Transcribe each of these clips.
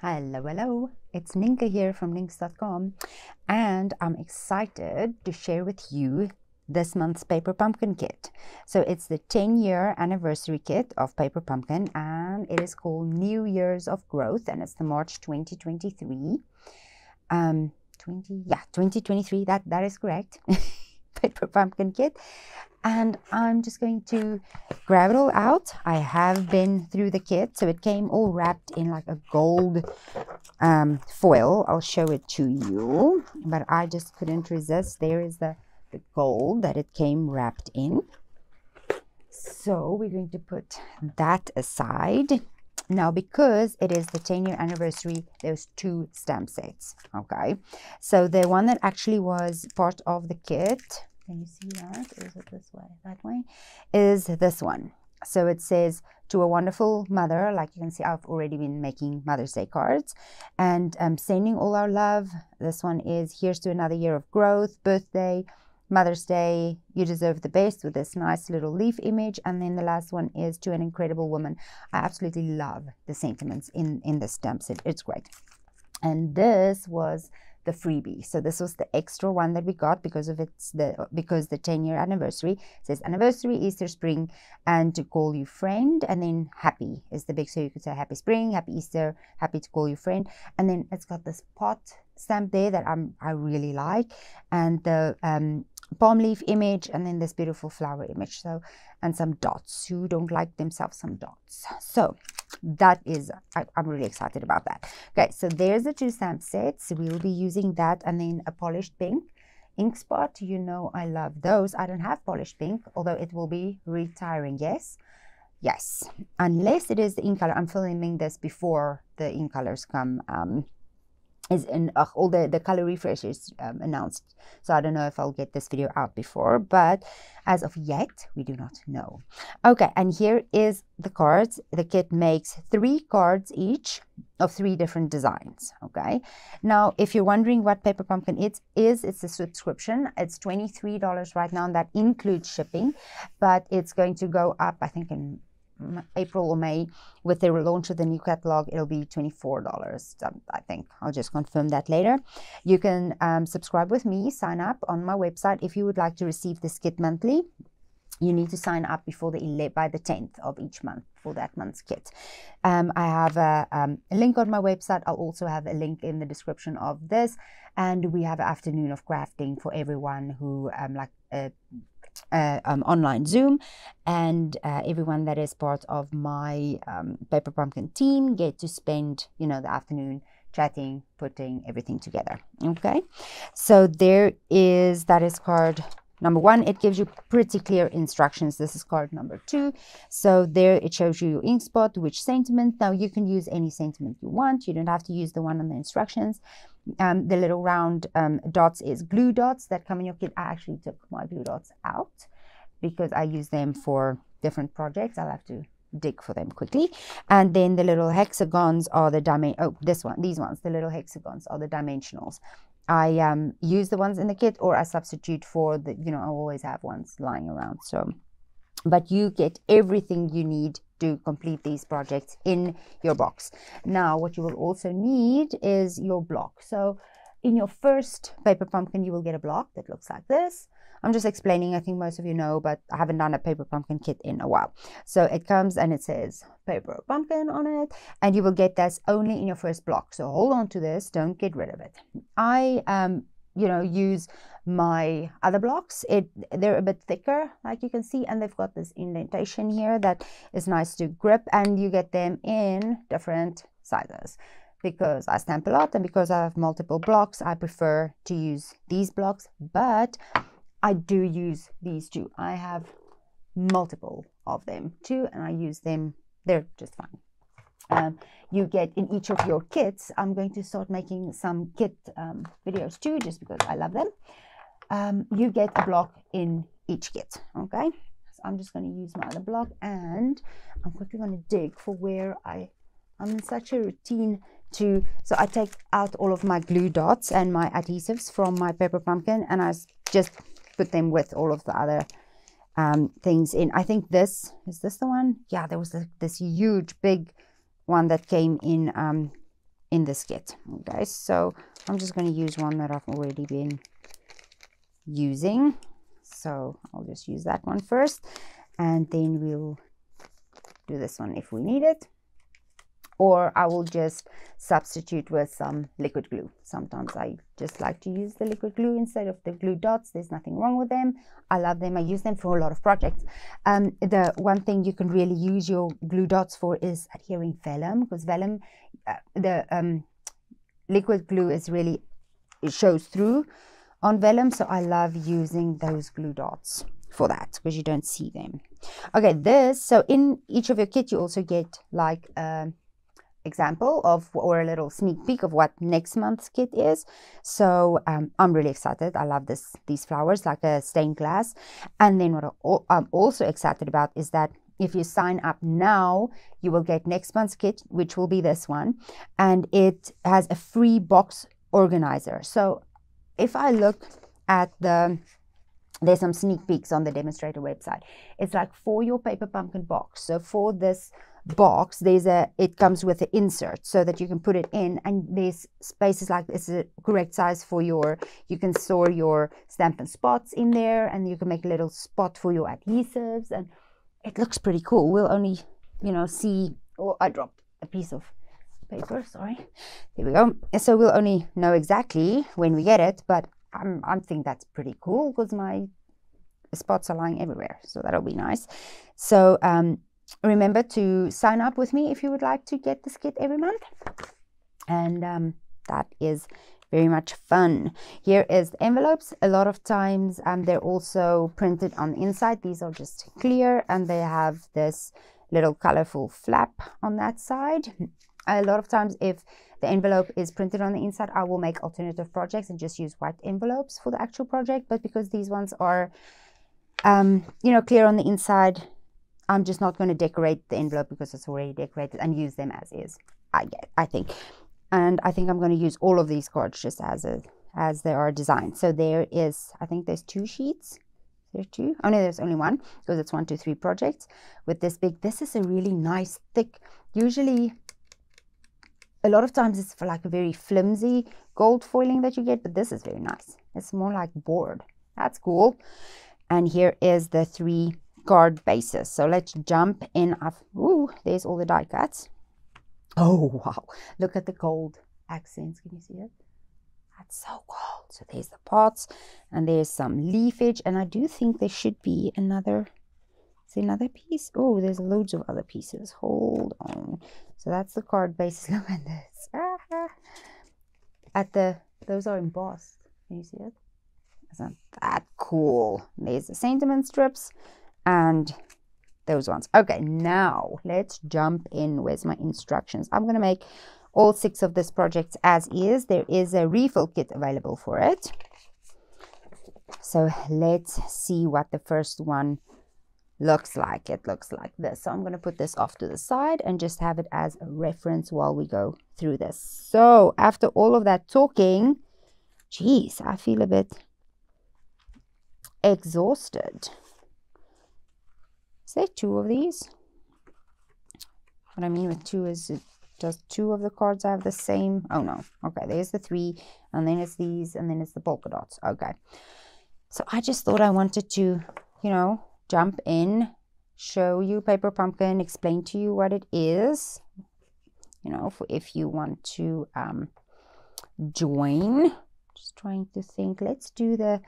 Hello, it's Nienke here from Nienks.com, and I'm excited to share with you this month's Paper Pumpkin kit. So it's the 10-year anniversary kit of Paper Pumpkin, and it is called New Years of Growth, and it's the March 2023. 2023, that is correct. Paper Pumpkin kit. And I'm just going to grab it all out. I have been through the kit, so it came all wrapped in like a gold foil. I'll show it to you, but I just couldn't resist. There is the gold that it came wrapped in. So we're going to put that aside. Now, because it is the 10-year anniversary, there's 2 stamp sets, okay? So the one that actually was part of the kit, can you see that? Or is it this way, that way? Is this one. So it says, to a wonderful mother, like you can see, I've already been making Mother's Day cards, and sending all our love. This one is, here's to another year of growth, birthday, Mother's Day, you deserve the best, with this nice little leaf image. And then the last one is, to an incredible woman. I absolutely love the sentiments in this stamp set. It's great. And this was the freebie. So this was the extra one that we got because the 10-year anniversary. It says anniversary, Easter, spring, and to call you friend. And then happy is the big, so you could say happy spring, happy Easter, happy to call you friend. And then it's got this pot stamp there that I really like, and the palm leaf image, and then this beautiful flower image. So, and some dots. Who don't like themselves some dots? So that is, I'm really excited about that. Okay, so there's the 2 stamp sets. We'll be using that, and then a polished pink ink spot. You know I love those. I don't have polished pink, although it will be retiring. Yes, unless it is the ink color. I'm filming this before the ink colors come is in all the color refreshes announced, so I don't know if I'll get this video out before, but as of yet we do not know. Okay, and here is the cards. The kit makes 3 cards each of 3 different designs. Okay, now if you're wondering what Paper Pumpkin it's a subscription. It's $23 right now, and that includes shipping, but it's going to go up, I think, in April or May with the relaunch of the new catalog. It'll be $24. I think I'll just confirm that later. You can subscribe with me, sign up on my website. If you would like to receive this kit monthly, you need to sign up before by the 10th of each month for that month's kit. I have a link on my website. I'll also have a link in the description of this, and we have an afternoon of crafting for everyone who online Zoom, and everyone that is part of my Paper Pumpkin team get to spend, the afternoon chatting, putting everything together. Okay, so that is card number 1. It gives you pretty clear instructions. This is card number 2. So there it shows you your ink spot, which sentiment. Now you can use any sentiment you want. You don't have to use the one on the instructions. The little round dots is glue dots that come in your kit. I actually took my glue dots out because I use them for different projects. I'll have to dig for them quickly. And then the little hexagons are the these ones, the little hexagons are the dimensionals. I use the ones in the kit, or I substitute for the, I always have ones lying around. So, but you get everything you need to complete these projects in your box. Now, what you will also need is your block. So in your first Paper Pumpkin, you will get a block that looks like this. I'm just explaining, I think most of you know, but I haven't done a Paper Pumpkin kit in a while. So it comes and it says Paper Pumpkin on it, and you will get this only in your first block. So hold on to this, don't get rid of it. I use my other blocks. They're a bit thicker, like you can see, and they've got this indentation here that is nice to grip, and you get them in different sizes. Because I stamp a lot and because I have multiple blocks, I prefer to use these blocks, but I do use these too. I have multiple of them too, and I use them. They're just fine. You get in each of your kits. I'm going to start making some kit videos too, just because I love them. You get a block in each kit. Okay, so I'm just going to use my other block, and I'm quickly going to dig for where I'm in such a routine so I take out all of my glue dots and my adhesives from my Paper Pumpkin, and I just put them with all of the other things in. I think is this the one? Yeah, there was this huge big one that came in in this kit. Okay, so I'm just going to use one that I've already been using. So I'll just use that one first, and then we'll do this one if we need it. Or I will just substitute with some liquid glue. Sometimes I just like to use the liquid glue instead of the glue dots. There's nothing wrong with them. I love them. I use them for a lot of projects. The one thing you can really use your glue dots for is adhering vellum, because vellum, liquid glue is really, it shows through on vellum. So I love using those glue dots for that because you don't see them. Okay, so in each of your kit, you also get like example of, or a little sneak peek of what next month's kit is. So I'm really excited. I love these flowers, like a stained glass. And then what I'm also excited about is that if you sign up now, you will get next month's kit, which will be this one, and it has a free box organizer. So if I look at there's some sneak peeks on the Demonstrator website. It's like for your paper pumpkin box. So for this box, it comes with an insert so that you can put it in, and there's spaces like this is a correct size for you can store your Stampin' spots in there, and you can make a little spot for your adhesives, and it looks pretty cool. We'll only, see, oh, I dropped a piece of paper, sorry. There we go. So we'll only know exactly when we get it, but I think that's pretty cool because my spots are lying everywhere, so that'll be nice. So remember to sign up with me if you would like to get this kit every month, and that is very much fun. Here is the envelopes. A lot of times they're also printed on the inside. These are just clear, and they have this little colorful flap on that side. A lot of times if the envelope is printed on the inside, I will make alternative projects and just use white envelopes for the actual project. But because these ones are, clear on the inside, I'm just not going to decorate the envelope because it's already decorated and use them as is, I think. And I think I'm going to use all of these cards just as they are designed. So there is, I think there's 2 sheets. There are 2. Oh no, there's only 1 because it's 1, 2, 3 projects with this big. This is a really nice, thick, usually a lot of times it's for like a very flimsy gold foiling that you get, but this is very nice. It's more like board. That's cool. And here is the 3 card bases. So let's jump in. There's all the die cuts. Oh, wow. Look at the gold accents. Can you see it? That's so cool. So there's the pots, and there's some leafage. And I do think there should be another piece. Oh, there's loads of other pieces. Hold on. So that's the card bases. Look at this. Those are embossed. Can you see it? Isn't that cool? There's the sentiment strips and those ones. Okay, now let's jump in. Where's my instructions? I'm going to make all 6 of this project as is. There is a refill kit available for it. So let's see what the first one looks like. It looks like this. So I'm going to put this off to the side and just have it as a reference while we go through this. So after all of that talking, geez, I feel a bit exhausted. Is there 2 of these? What I mean with 2 is just 2 of the cards have the same. Oh no. Okay, there's the 3, and then it's these, and then it's the polka dots. Okay. So I just thought I wanted to, jump in, show you Paper Pumpkin, explain to you what it is, if you want to join. Just trying to think. Let's do the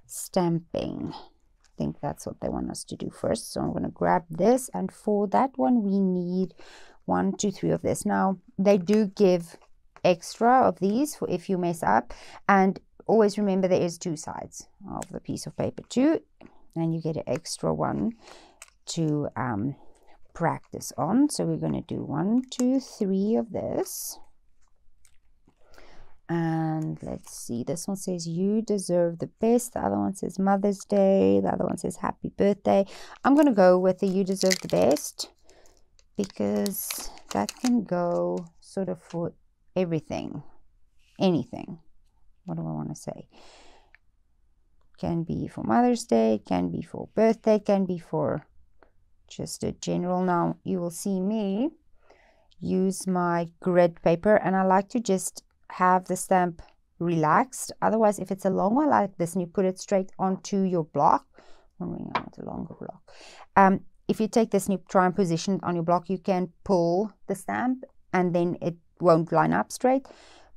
stamping. I think that's what they want us to do first. So I'm going to grab this, and for that one we need 1, 2, 3 of this. Now they do give extra of these for if you mess up, and always remember there is 2 sides of the piece of paper too, and you get an extra one to practice on. So we're going to do 1, 2, 3 of this. And let's see, this one says you deserve the best, the other one says Mother's Day, the other one says happy birthday. I'm going to go with the you deserve the best because that can go sort of for everything, anything. What do I want to say? Can be for Mother's Day, can be for birthday, can be for just a general. Now you will see me use my grid paper, and I like to just have the stamp relaxed. Otherwise, if it's a long one like this and you put it straight onto your block, I want a longer block. If you take this and you try and position it on your block, you can pull the stamp and then it won't line up straight.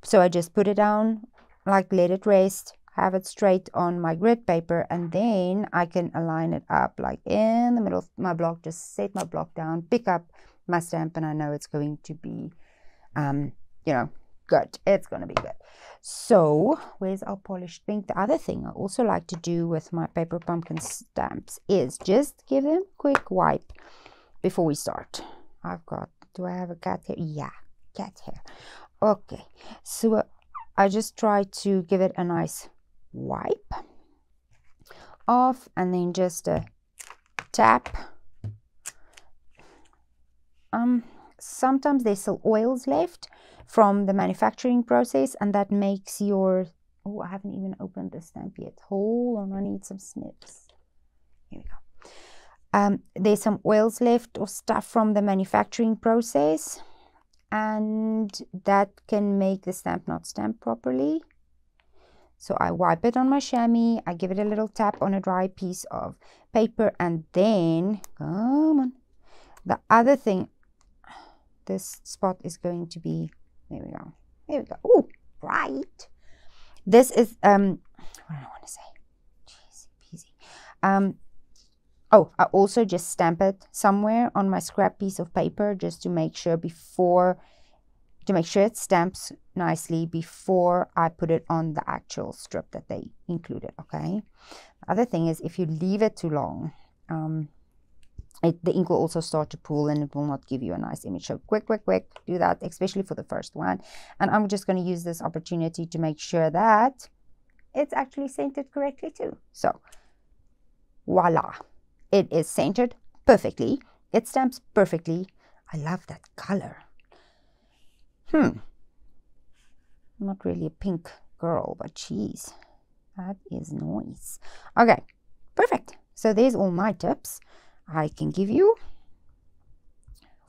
So I just put it down, like let it rest, have it straight on my grid paper, and then I can align it up like in the middle of my block. Just set my block down, pick up my stamp, and I know it's going to be, you know, good. It's going to be good. So where's our polished pink? The other thing I also like to do with my paper pumpkin stamps is just give them a quick wipe before we start. Do I have a cat hair? Yeah, cat hair. Okay, so I just try to give it a nice wipe off, and then just a tap. Sometimes there's still oils left from the manufacturing process, and that makes your, oh, I haven't even opened the stamp yet. Hold on, I need some snips. Here we go. There's some oils left or stuff from the manufacturing process, and that can make the stamp not stamp properly. So I wipe it on my chamois, I give it a little tap on a dry piece of paper, and then, come on, the other thing, this spot is going to be, there we go, there we go, oh, right. This is, what do I want to say? Easy peasy. Oh, I also just stamp it somewhere on my scrap piece of paper just to make sure it stamps nicely before I put it on the actual strip that they included, okay? The other thing is, if you leave it too long, the ink will also start to pool and it will not give you a nice image. So quick, do that, especially for the first one. And I'm just going to use this opportunity to make sure that it's actually centered correctly too. So, voila. It is centered perfectly. It stamps perfectly. I love that color. Not really a pink girl, but geez, that is nice. Okay, perfect. So there's all my tips I can give you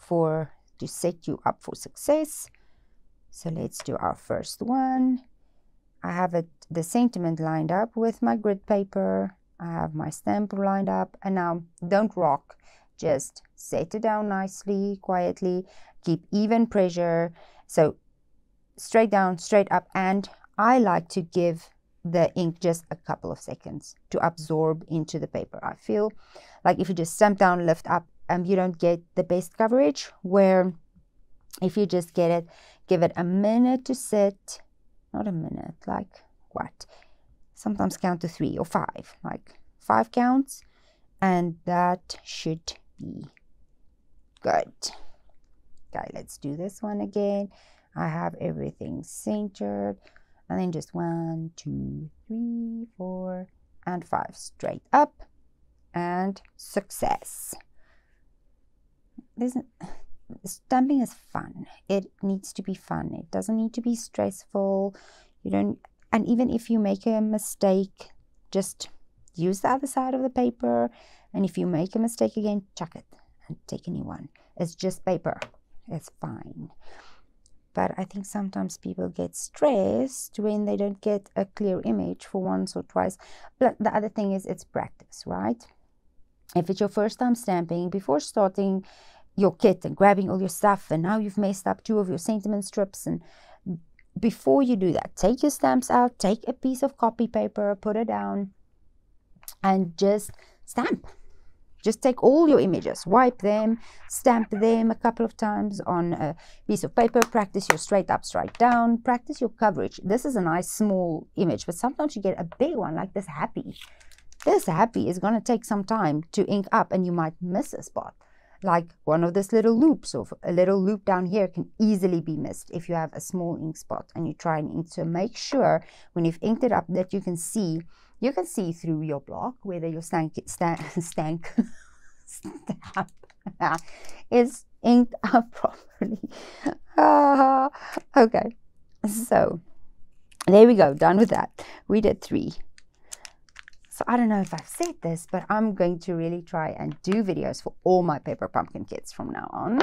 to set you up for success. So let's do our first one. I have the sentiment lined up with my grid paper. I have my stamp lined up, and now don't rock, just set it down nicely, quietly, keep even pressure. So straight down, straight up, and I like to give the ink just a couple of seconds to absorb into the paper. I feel like if you just stamp down, lift up, you don't get the best coverage, where if you just give it a minute to sit, not a minute, like what? Sometimes count to 3 or 5, like 5 counts, and that should be good. Okay, let's do this one again. I have everything centered, and then just 1, 2, 3, 4, and 5 straight up, and success. Stamping is fun. It needs to be fun. It doesn't need to be stressful. And even if you make a mistake, just use the other side of the paper. And if you make a mistake again, chuck it and take a new one. It's just paper. It's fine. But I think sometimes people get stressed when they don't get a clear image for once or twice. But the other thing is, it's practice, right? If it's your first time stamping, before starting your kit and grabbing all your stuff, and now you've messed up 2 of your sentiment strips, and before you do that, take your stamps out, take a piece of copy paper, put it down, and just stamp. Just take all your images, wipe them, stamp them a couple of times on a piece of paper, practice your straight up, straight down, practice your coverage. This is a nice small image, but sometimes you get a big one like this happy. This happy is going to take some time to ink up, and you might miss a spot. Like one of these little loops, or a little loop down here can easily be missed if you have a small ink spot and you try and ink. So make sure when you've inked it up that you can see through your block whether your stamp is inked up properly. Okay, so there we go, done with that. We did 3. So I don't know if I've said this, but I'm going to really try and do videos for all my paper pumpkin kits from now on.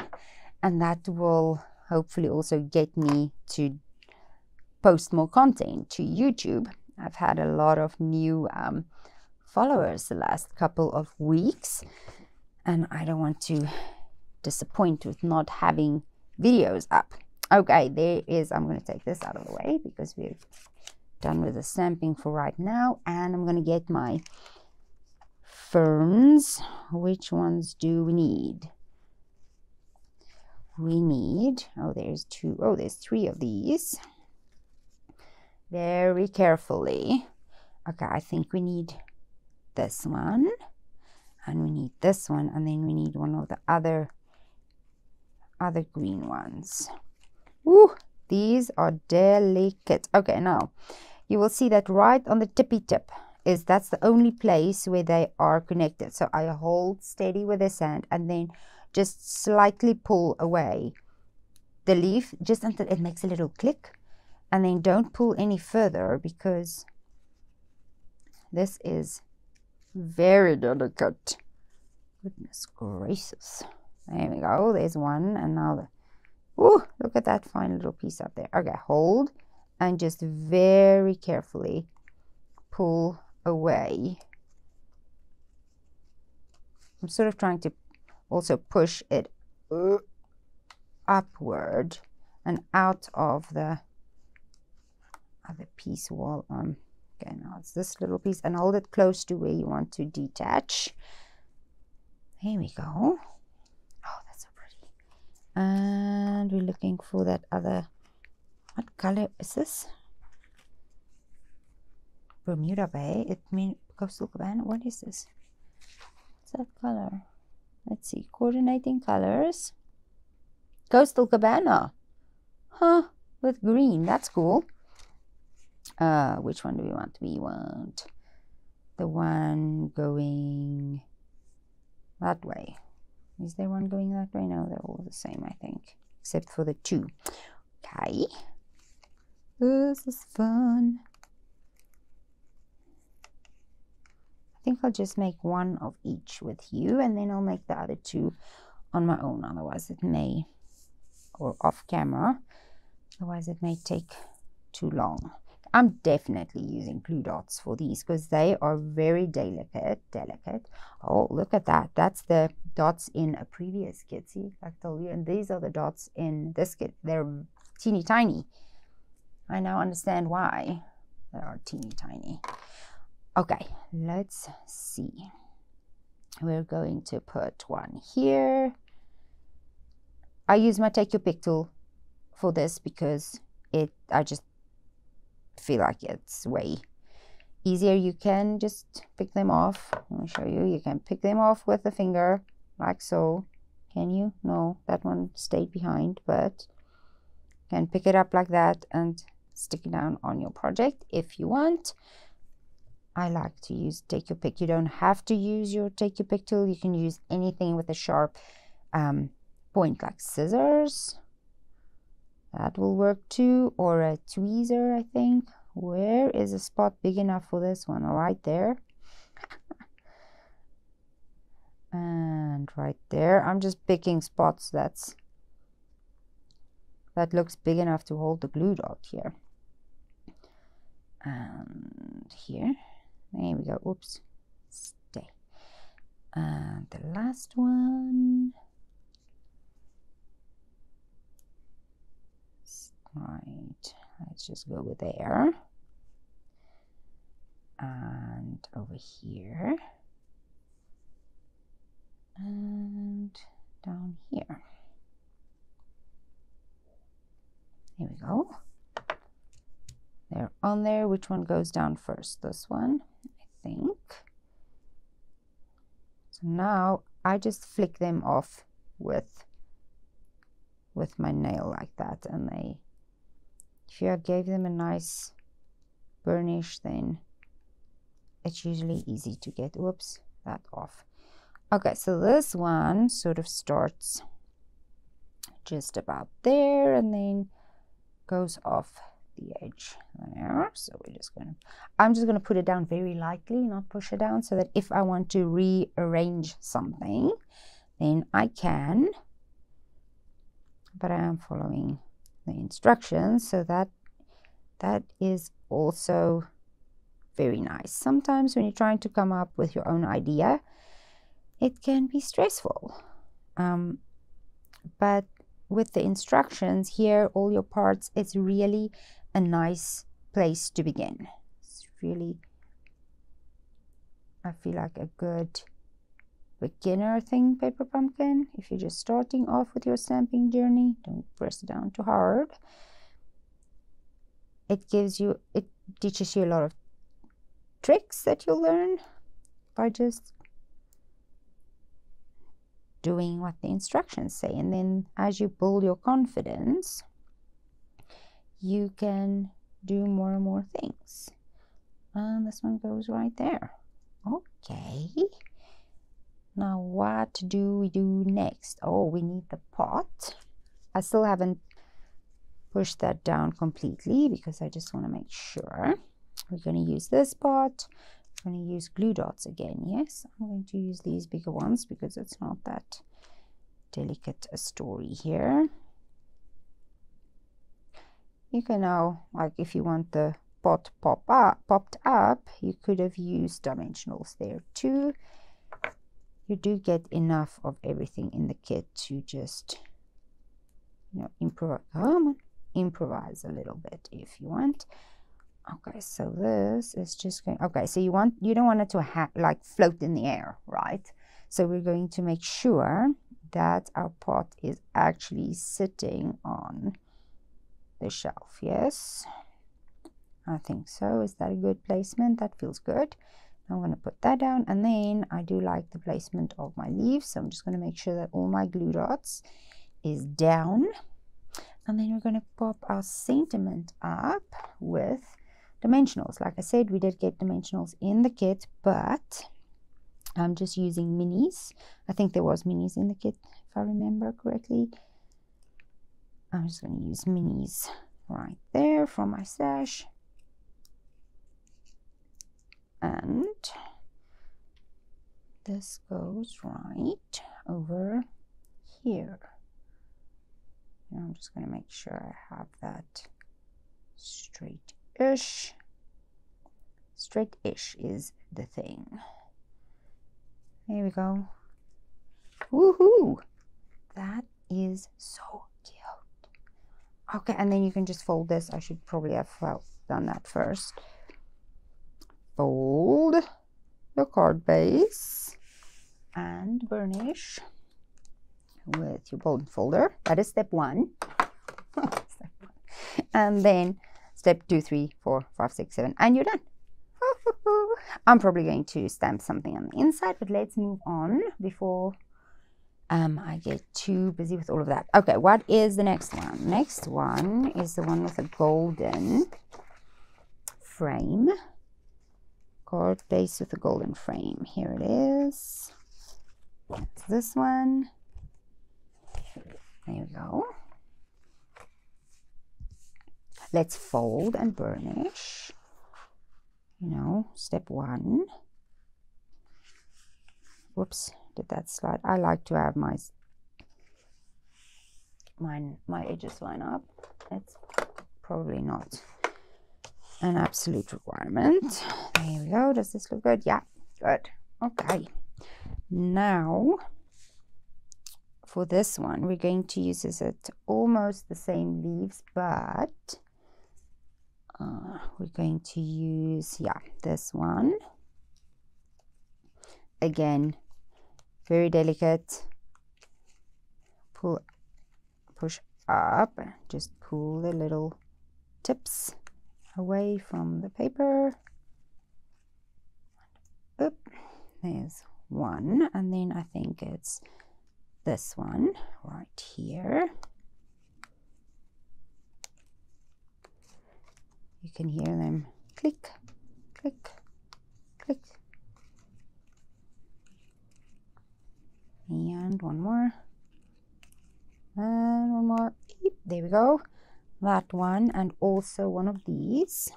and that will hopefully also get me to post more content to YouTube. I've had a lot of new followers the last couple of weeks, and I don't want to disappoint with not having videos up. Okay, there is, I'm going to take this out of the way because we're done with the stamping for right now, and I'm going to get my ferns. Which ones do we need? We need, oh, there's two, oh, there's three of these. Very carefully. Okay, I think we need this one, and we need this one, and then we need one of the other green ones. Ooh, these are delicate. Okay, now you will see that right on the tippy tip that's the only place where they are connected. So I hold steady with this hand and then just slightly pull away the leaf just until it makes a little click, and then don't pull any further because this is very delicate. Goodness gracious. There we go. There's one, and now the, ooh, look at that fine little piece up there. Okay, hold and just very carefully pull away. I'm sort of trying to also push it upward and out of the other piece while I'm, okay, now it's this little piece, and hold it close to where you want to detach. Here we go. Oh, that's so pretty. And we're looking for that other, what color is this? Bermuda Bay. It means Coastal Cabana. What is this? What's that color? Let's see. Coordinating colors. Coastal Cabana. Huh. With green. That's cool. Which one do we want? We want the one going that way. Is there one going that way? No, they're all the same, I think, except for the two. Okay. This is fun. I think I'll just make one of each with you, and then I'll make the other two on my own. Otherwise it may, or off camera, otherwise it may take too long. I'm definitely using glue dots for these because they are very delicate. Oh, look at that. That's the dots in a previous kit. See, I told you. And these are the dots in this kit. They're teeny tiny. I now understand why they are teeny tiny. Okay, let's see. We're going to put one here. I use my Take Your Pick tool for this because I just feel like it's way easier. You can just pick them off. Let me show you. You can pick them off with the finger like so. Can you? No, that one stayed behind, but you can pick it up like that and stick it down on your project if you want. I like to use Take Your Pick. You don't have to use your Take Your Pick tool. You can use anything with a sharp point, like scissors. That will work too, or a tweezer, I think. Where is a spot big enough for this one? Right there. And right there. I'm just picking spots that looks big enough to hold the glue dot here. And here. There we go. Oops. Stay. And the last one. Right, let's just go with there and over here and down here. Here we go. They're on there. Which one goes down first? This one, I think. So now I just flick them off with my nail like that, and they, if you gave them a nice burnish, then it's usually easy to get, whoops, that off. Okay, so this one sort of starts just about there and then goes off the edge there. So I'm just gonna put it down very lightly, not push it down, so that if I want to rearrange something, then I can. but I am following the instructions, so that is also very nice. Sometimes when you're trying to come up with your own idea, it can be stressful, but with the instructions here, all your parts, it's really a nice place to begin. It's really, I feel like, a good beginner thing, paper pumpkin. If you're just starting off with your stamping journey, don't press it down too hard. It teaches you a lot of tricks that you'll learn by just doing what the instructions say. And then as you build your confidence, you can do more and more things. And this one goes right there. Okay. Now what do we do next? Oh, we need the pot. I still haven't pushed that down completely because I just want to make sure. We're going to use this pot. I'm going to use glue dots again. Yes, I'm going to use these bigger ones because it's not that delicate a story here. You can now, like, if you want the pot popped up, you could have used dimensionals there too. You do get enough of everything in the kit to just, you know, improvise a little bit if you want. Okay, so this is just going, okay, so you don't want it to like float in the air, right? So we're going to make sure that our pot is actually sitting on the shelf. Yes, I think so. Is that a good placement? That feels good. I'm going to put that down, and then I do like the placement of my leaves, so I'm just going to make sure that all my glue dots is down, and then we're going to pop our sentiment up with dimensionals. Like I said, we did get dimensionals in the kit, but I'm just using minis. I think there was minis in the kit, if I remember correctly. I'm just going to use minis right there from my stash. And this goes right over here. And I'm just going to make sure I have that straight-ish. Straight-ish is the thing. There we go. Woohoo! That is so cute. Okay, and then you can just fold this. I should probably have done that first. Fold your card base and burnish with your bold folder. That is step 1. And then step 2, 3, 4, 5, 6, 7, and you're done. I'm probably going to stamp something on the inside, but let's move on before I get too busy with all of that. Okay, what is the next one? Next one is the one with a golden frame. Card base with a golden frame. Here it is. That's this one. There we go. Let's fold and burnish. You know, step 1. Whoops, did that slide? I like to have my edges line up. It's probably not an absolute requirement. There we go. Does this look good? Yeah, good. Okay. Now, for this one, we're going to use it almost the same leaves, but we're going to use, yeah, this one. Again, very delicate. Push up, just pull the little tips away from the paper. Oop, there's one, and then I think it's this one right here. You can hear them click, click, click. And one more. And one more. There we go. That one, and also one of these.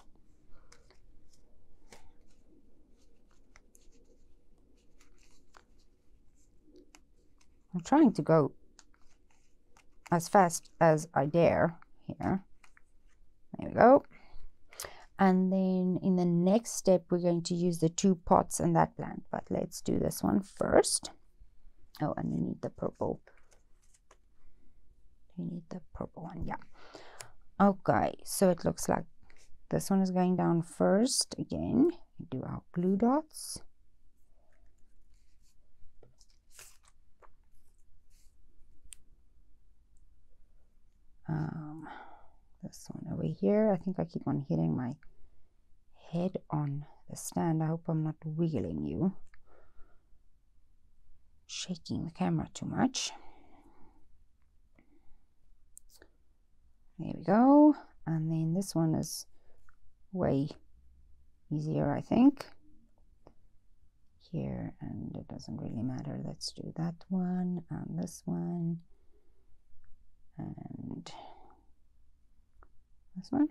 I'm trying to go as fast as I dare here. There we go. And then in the next step, we're going to use the 2 pots and that plant. But let's do this one first. Oh, and we need the purple. We need the purple one, yeah. Okay, so it looks like this one is going down first. Again, we do our glue dots. This one over here. I think I keep on hitting my head on the stand. I hope I'm not wiggling you, shaking the camera too much. There we go. And then this one is way easier, I think. Here, and it doesn't really matter. Let's do that one and this one and this one.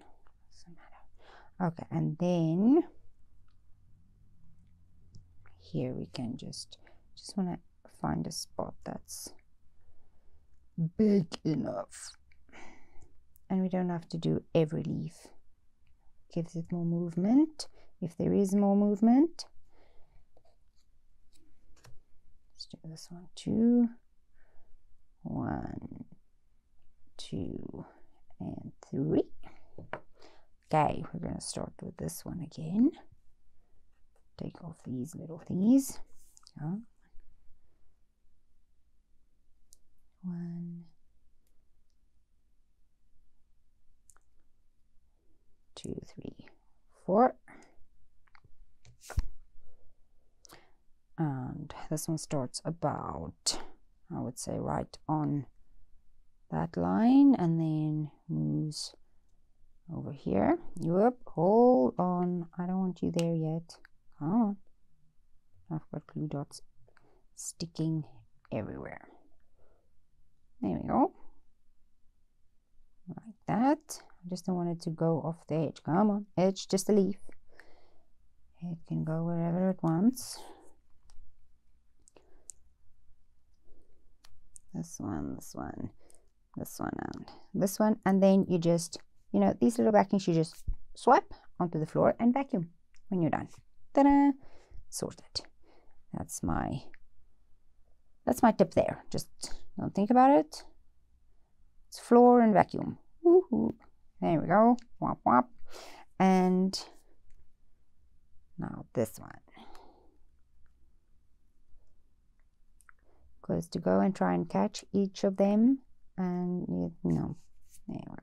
Doesn't matter. Okay, and then here we can just want to find a spot that's big enough, and we don't have to do every leaf. Gives it more movement if there is more movement. Let's do this one too. 1, 2, and 3. Okay, we're going to start with this one again. Take off these little thingies. Yeah. 1, 2, 3, 4. And this one starts about, I would say, right on that line, and then moves over here. Yep, hold on. I don't want you there yet. Come on. I've got glue dots sticking everywhere. There we go. Like that. I just don't want it to go off the edge. Come on, edge, just a leaf. It can go wherever it wants. This one, this one, this one, and this one. And then you just, you know, these little vacuums you just swipe onto the floor and vacuum when you're done. Ta-da! Sorted. That's my tip there. Just don't think about it. It's floor and vacuum. Woohoo! There we go. Whop whop. And now this one. Goes to go and try and catch each of them, and you know, there you go.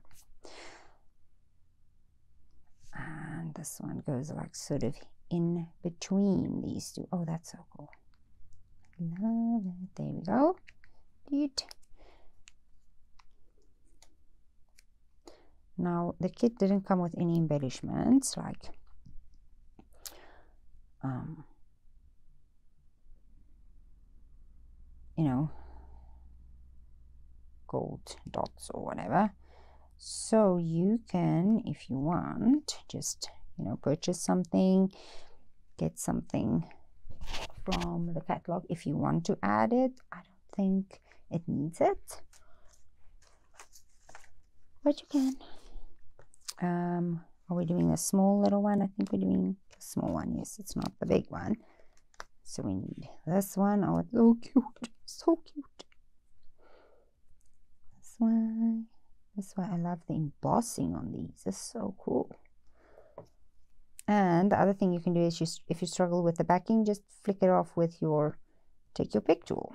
And this one goes like sort of in between these two. Oh, that's so cool. Love it. There we go. Neat. Now the kit didn't come with any embellishments like you know, gold dots or whatever. So you can, if you want, just, you know, purchase something, get something from the catalog if you want to add it. I don't think it needs it, but you can. Are we doing a small little one? I think we're doing a small one. Yes, it's not the big one. So we need this one. Oh, it's so cute. So cute. This one. This one. I love the embossing on these. It's so cool. And the other thing you can do is just, if you struggle with the backing, just flick it off with your, take your pick tool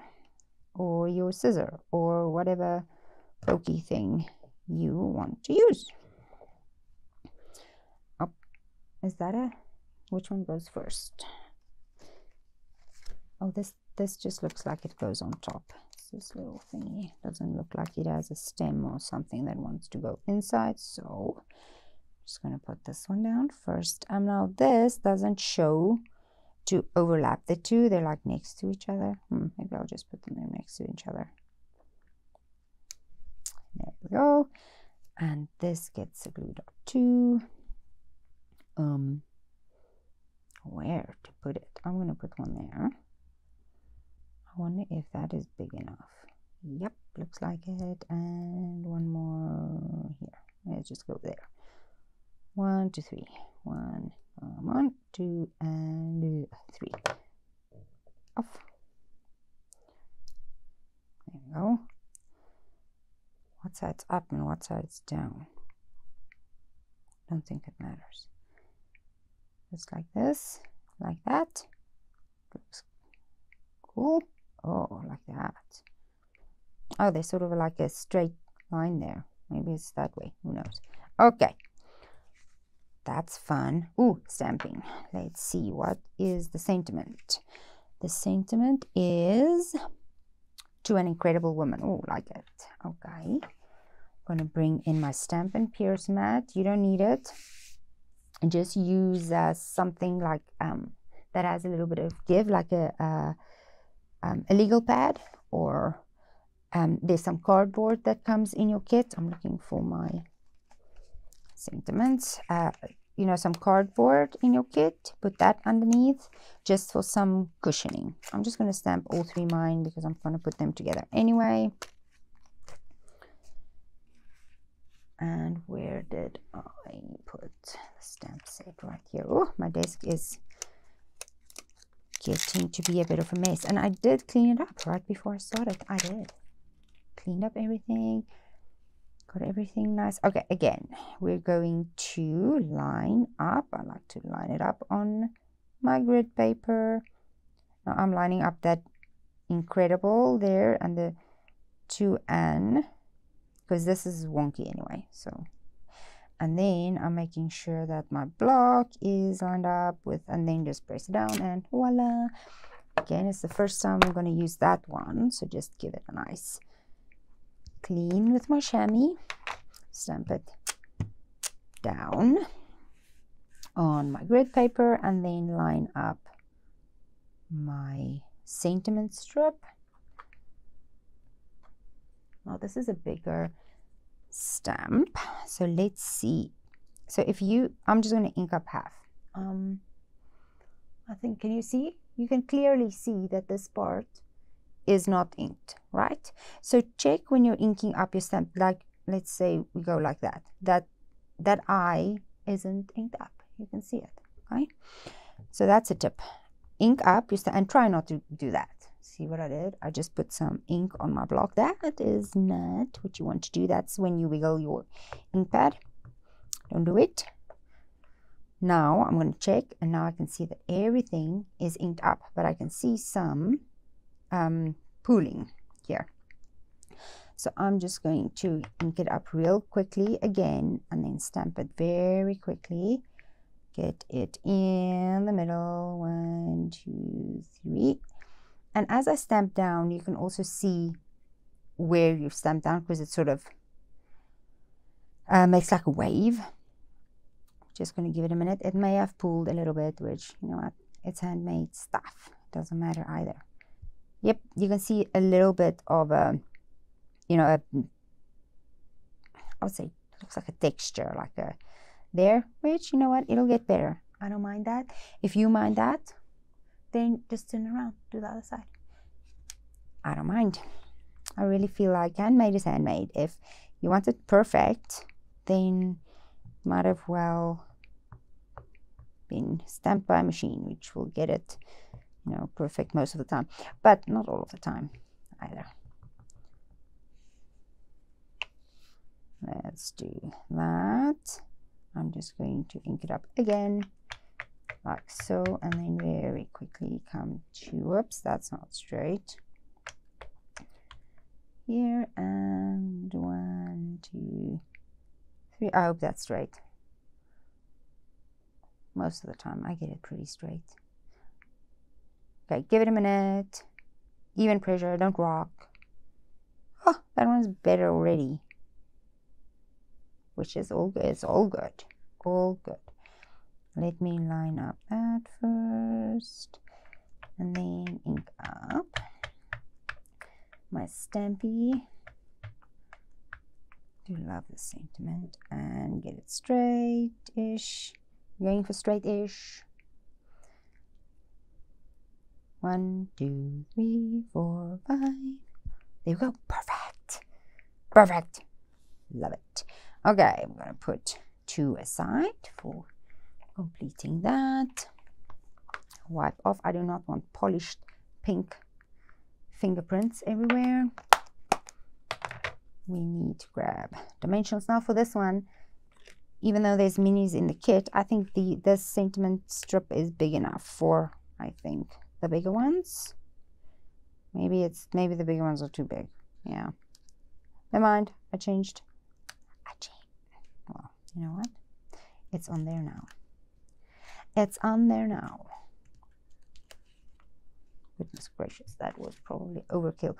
or your scissor or whatever pokey thing you want to use. Oh, is that a, which one goes first? Oh, this just looks like it goes on top. It's this little thingy. Doesn't look like it has a stem or something that wants to go inside. So I'm just going to put this one down first. Now this doesn't show to overlap the two. They're like next to each other. Maybe I'll just put them in next to each other. There we go. And this gets a glue dot too. Where to put it? I'm going to put one there. I wonder if that is big enough. Yep, looks like it. And one more here. Let's just go there. 1, 2, 3. 1, 2, and 3. Off. There we go. What side's up and what side's down? Don't think it matters. Just like this, like that. Looks cool. Oh, like that. Oh, there's sort of like a straight line there. Maybe it's that way. Who knows? Okay. That's fun. Ooh, stamping. Let's see. What is the sentiment? The sentiment is to an incredible woman. Oh, like it. Okay. I'm going to bring in my Stampin' Pierce mat. You don't need it. And just use something like that has a little bit of give, like a legal pad, or there's some cardboard that comes in your kit. I'm looking for my sentiments. You know, some cardboard in your kit. Put that underneath just for some cushioning. I'm just going to stamp all 3 mine because I'm going to put them together anyway. And where did I put the stamp set? Right here. Oh, my desk is getting to be a bit of a mess. And I did clean it up right before I started. I did. Cleaned up everything. Got everything nice. Okay, again, we're going to line up. I like to line it up on my grid paper. Now I'm lining up that incredible there and the 2N, because this is wonky anyway. So, and then I'm making sure that my block is lined up with, and then just press it down and voila. Again, it's the first time I'm going to use that one, so just give it a nice clean with my chamois. Stamp it down on my grid paper and then line up my sentiment strip. Now this is a bigger stamp, so let's see. So if you, I'm just going to ink up half. I think, can you see? You can clearly see that this part is not inked, right? So check when you're inking up your stamp, like let's say we go like that, that eye isn't inked up. You can see it, okay? So that's a tip. Ink up your stamp and try not to do that. See what I did? I just put some ink on my block. That is not what you want to do. That's when you wiggle your ink pad. Don't do it. Now I'm going to check, and now I can see that everything is inked up, but I can see some pooling here. So I'm just going to ink it up real quickly again and then stamp it very quickly. Get it in the middle. 1, 2, 3. And as I stamp down, you can also see where you've stamped down, because it sort of makes like a wave. Just going to give it a minute. It may have pulled a little bit, which, you know what, it's handmade stuff. Doesn't matter either. Yep, you can see a little bit of a, you know, I would say it looks like a texture, like a there, which, you know what, it'll get better. I don't mind that. If you mind that, then just turn around, do the other side. I don't mind. I really feel like handmade is handmade. If you want it perfect, then might have well been stamped by a machine, which will get it, you know, perfect most of the time, but not all of the time either. Let's do that. I'm just going to ink it up again, like so, and then very quickly come to, whoops, that's not straight. Here, and 1, 2, 3. I hope that's straight. Most of the time I get it pretty straight. Okay, give it a minute. Even pressure, don't rock. Oh, that one's better already. Which is all good. It's all good. All good. Let me line up that first. And then ink up my stampy. Do love the sentiment. And get it straight-ish. Going for straight-ish. 1, 2, 3, 4, 5. There we go. Perfect. Perfect. Love it. Okay, I'm going to put 2 aside for completing that. Wipe off. I do not want polished pink fingerprints everywhere. We need to grab dimensionals. Now for this one, even though there's minis in the kit, I think this sentiment strip is big enough for, I think, the bigger ones. Maybe the bigger ones are too big. Yeah. Never mind. I changed. Well, you know what? It's on there now. It's on there now. Goodness gracious, that was probably overkill.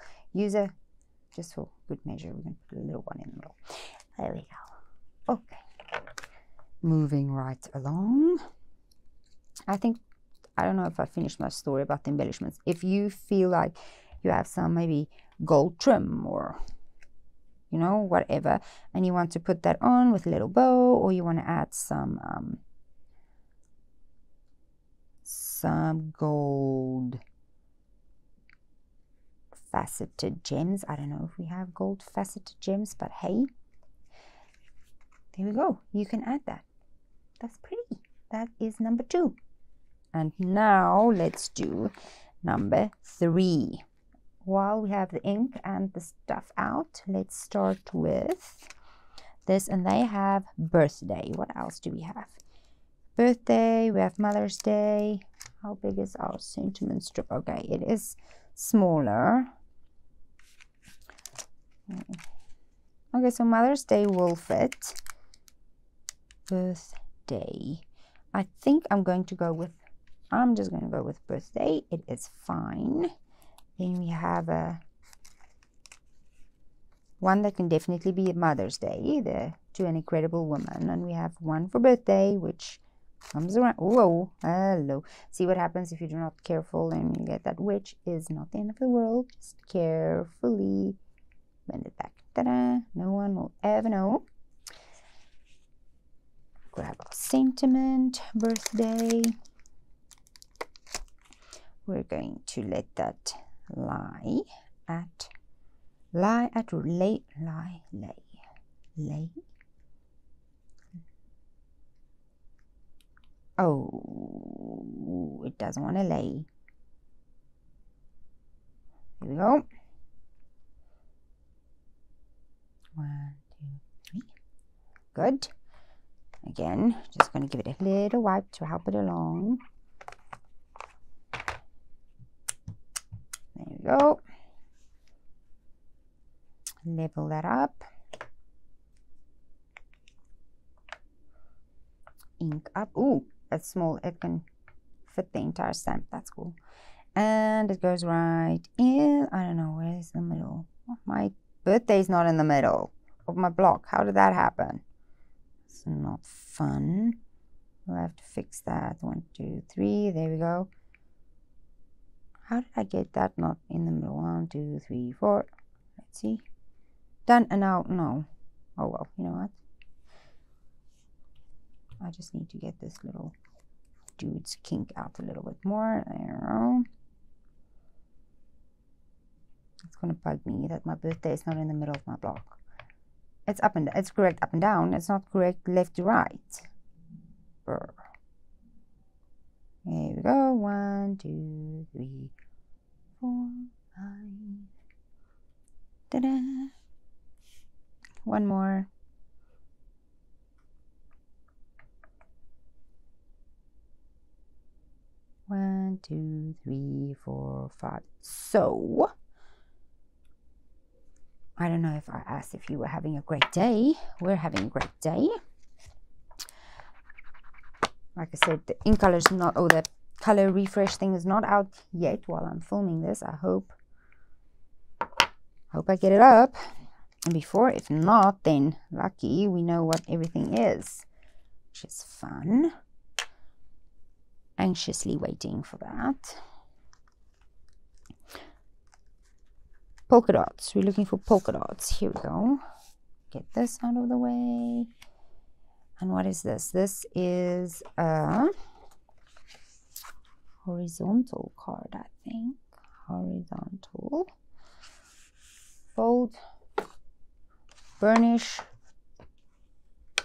Just for good measure, we're going to put a little one in the middle. There we go. Okay. Moving right along. I don't know if I finished my story about the embellishments. If you feel like you have some maybe gold trim or, you know, whatever, and you want to put that on with a little bow, or you want to add some gold faceted gems. I don't know if we have gold faceted gems, but hey, there we go. You can add that. That's pretty. That is number 2. And now let's do number 3. While we have the ink and the stuff out, let's start with this. And they have birthday. What else do we have? Birthday. We have Mother's Day. How big is our sentiment strip? Okay, it is smaller. Okay, so Mother's Day will fit. Birthday. I think I'm just going to go with birthday. It is fine. Then we have one that can definitely be Mother's Day, to an incredible woman, and we have one for birthday, which comes around. Whoa, hello. See what happens if you're not careful and you get that, which is not the end of the world. Just carefully bend it back. Ta-da! No one will ever know. Grab our sentiment, birthday. We're going to let that lay. Oh, it doesn't want to lay. Here we go. 1, 2, 3. Good. Again, just going to give it a little wipe to help it along. There we go. Level that up. Ink up. Ooh, that's small. It can fit the entire stamp. That's cool. And it goes right in. I don't know, where's the middle? Oh, my birthday's not in the middle of my block. How did that happen? It's not fun. We'll have to fix that. 1, 2, 3. There we go. How did I get that not in the middle? 1, 2, 3, 4. Let's see. Done. And now, no. Oh well, you know what? I just need to get this little dude's kink out a little bit more. There we go. It's going to bug me that my birthday is not in the middle of my block. It's it's correct up and down. It's not correct left to right. Brr. There we go. 1, 2, 3, 4, 5. Ta-da! One more. One, 2, 3, 4, 5. So, I don't know if I asked if you were having a great day. We're having a great day. Like I said, the ink color is not, the color refresh thing is not out yet while I'm filming this. I hope I get it up and before. If not, then lucky, we know what everything is, which is fun. Anxiously waiting for that. Polka dots. We're looking for polka dots. Here we go. Get this out of the way. And what is this? This is a horizontal card, I think. Horizontal. fold, burnish.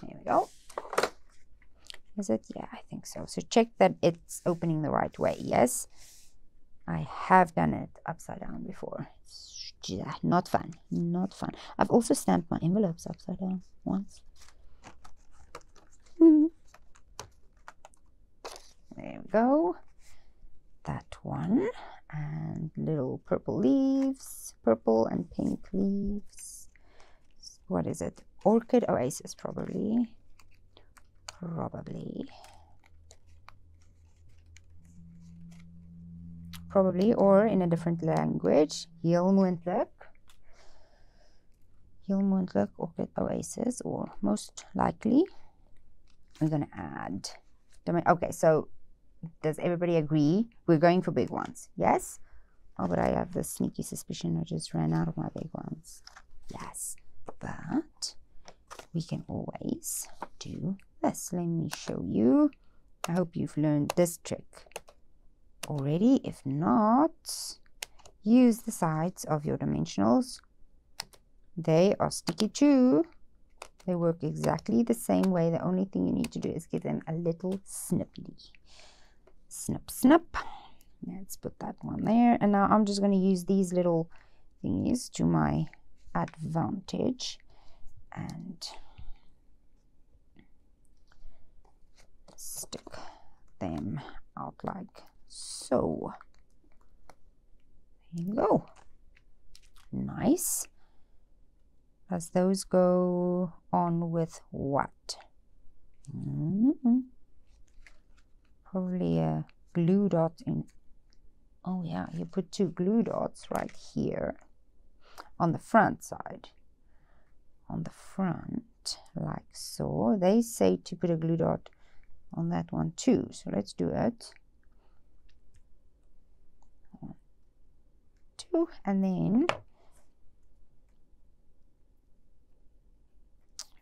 There we go. Is it? Yeah, I think so. So check that it's opening the right way. Yes, I have done it upside down before. Yeah, not fun. Not fun. I've also stamped my envelopes upside down once. There we go. That one. And little purple leaves. Purple and pink leaves. What is it? Orchid Oasis, probably. Probably, or in a different language. Heel moontlik, Orchid Oasis, or most likely. We're going to add. Okay, so does everybody agree? We're going for big ones. Yes? Oh, but I have this sneaky suspicion I just ran out of my big ones. Yes, but we can always do this. Let me show you. I hope you've learned this trick already. If not, use the sides of your dimensionals. They are sticky too. They work exactly the same way. The only thing you need to do is give them a little snippy. Snip, snip. Let's put that one there. And now I'm just going to use these little thingies to my advantage and stick them out like so. There you go. Nice. Does those go on with what? Probably a glue dot in. Oh yeah, you put 2 glue dots right here on the front side. On the front, like so. They say to put a glue dot on that one too. So let's do it. 1, 2, and then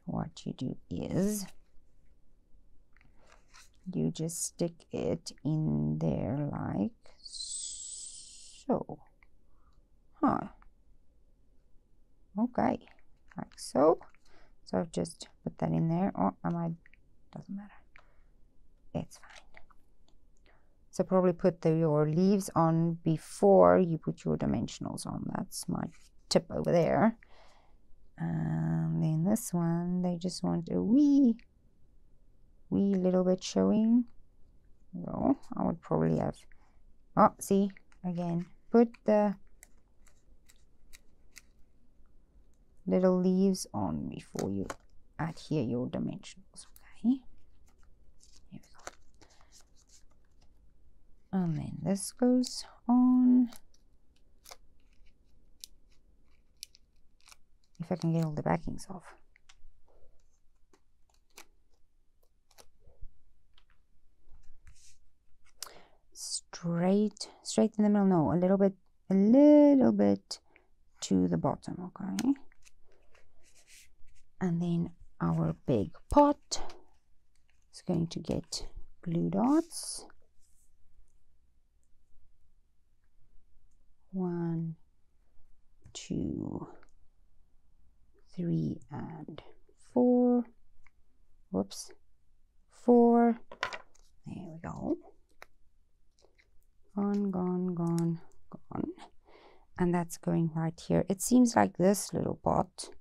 what you do is you just stick it in there like so. Okay, like so. So I've just put that in there. Oh, doesn't matter. It's fine. So probably put your leaves on before you put your dimensionals on. That's my tip over there. And then this one, they just want a wee little bit showing. So I would probably have, oh, see, again, put the little leaves on before you adhere your dimensionals. Okay, here we go. And then this goes on. If I can get all the backings off. Straight in the middle. No, a little bit to the bottom. Okay. And then our big pot is going to get glue dots. 1, 2, 3, and 4. Whoops. 4. There we go. Gone. And that's going right here. It seems like this little pot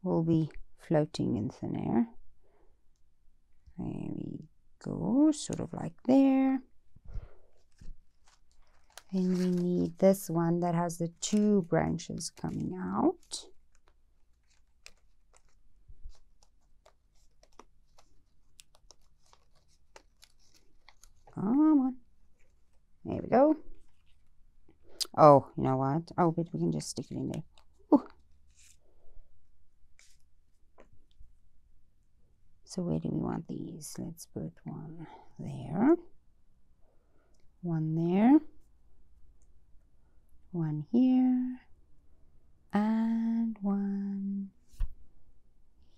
will be floating in thin air. There we go, sort of like there. Then we need this one that has the 2 branches coming out. Come on. There we go. Oh, you know what? Oh, but we can just stick it in there. Ooh. So where do we want these? Let's put one there. One there. One here. And one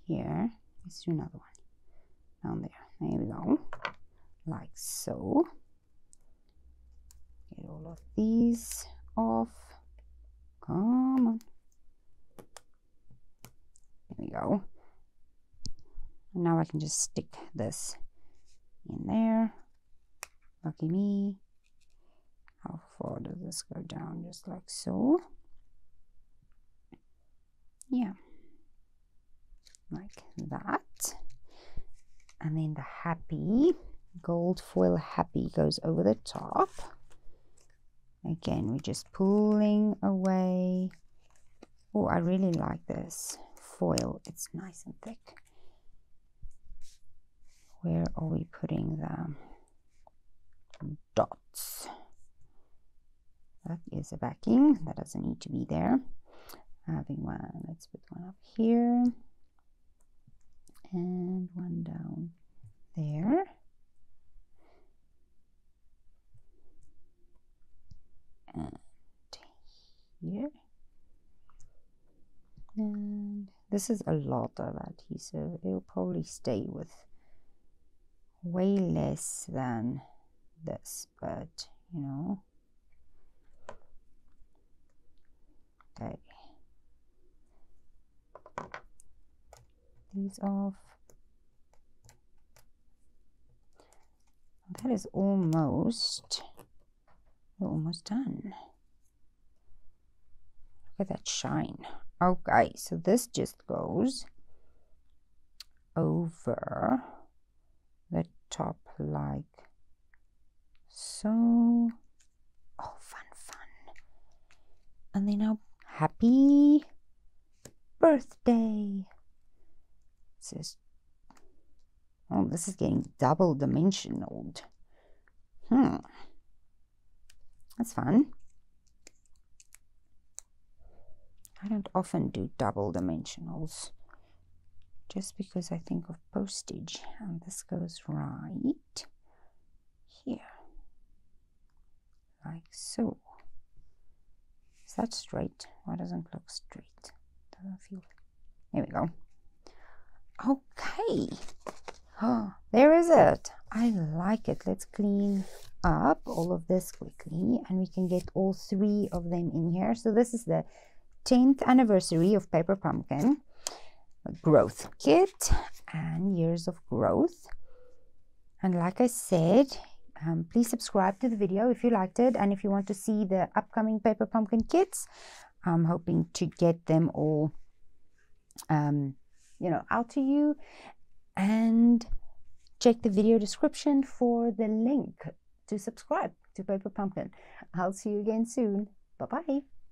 here. Let's do another one. Down there. There we go. Like so. Get all of these off. Come on. we go. And now I can just stick this in there. Lucky me. How far does this go down? Just like so. Yeah, like that. And then the happy, gold foil happy goes over the top. Again, we're just pulling away. Oh, I really like this foil. It's nice and thick. Where are we putting the dots? That is a backing. That doesn't need to be there. Having one, let's put one up here. And one down there. And here. And this is a lot of adhesive. It will probably stay with way less than this, but you know. Okay. These off. That is almost, we're almost done. Look at that shine. Okay, so this just goes over the top like so. Oh, fun. And then our happy birthday. It says, oh, this is getting double dimensional. That's fun. I don't often do double dimensionals just because I think of postage, and this goes right here like so. Is that straight? Why doesn't it look straight? Doesn't feel. There we go. Okay. Oh, there is it. I like it. Let's clean up all of this quickly, and we can get all 3 of them in here. So this is the 10th anniversary of Paper Pumpkin growth kit and years of growth. And like I said, please subscribe to the video if you liked it, and if you want to see the upcoming Paper Pumpkin kits, I'm hoping to get them all you know, out to you. And check the video description for the link to subscribe to Paper Pumpkin. I'll see you again soon. Bye bye.